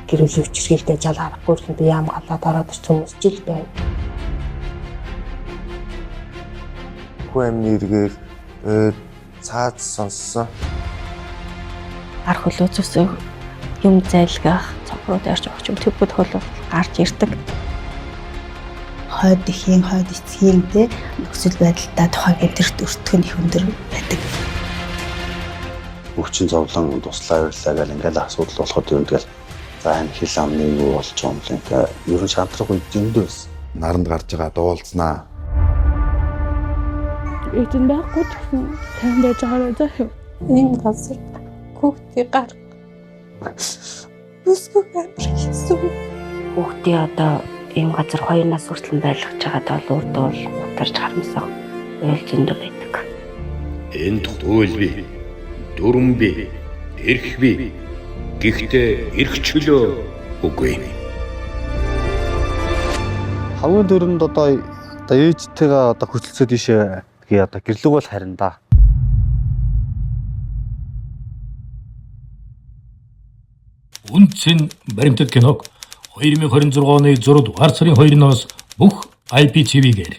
гэрүүлийн хүчирхийлэлтэй жал харахгүй юм яам гадаад ороод ирсэн хүмүүс ч л байна. Хүү амны эргээр цаад сонссон. Арх хөлөөцөөсөө юм зайлгах, цогрууд ярьж өгч юм төв тохиолдол гарч ирдэг. Хойд ихийн, хойд эцгийн тэ нөхцөл байдалтай тухайн гэмтэрт өртгөн их өндөр байдаг. Өгчин зовлон туслаа явуулаа гэл ингээл асуудал болоход юм тэгэл за энэ хил амны юу болж байгаа юм бэ? Ингээ ерөн шантрах үед зөндөө байсан. Наранд гарч байгаа дуулзнаа. Эдэн байхгүй гэсэн сайн байж байгаа даа юу? Энэ газар хүүхдийн гар бүсгүй амир хийсэн. Хүүхдийн одоо ийм газар 2 нас хүртэл байлгаж байгаад бол урд бол утарч харамсах уйл зөндөө байдаг. Энд хууль бий, дүрм бий, эрх бий. Гэхдээ эрх чөлөө үгүй. Хамгийн дөрөнд одоо ээжтэйгээ одоо хөцөлцөөд ийшээ тэгээ одоо гэрлэг бол харин да. Үндсэн баримтат киног 2026 оны 6 дугаар сарын 2-ноос бүх IPTV-гээр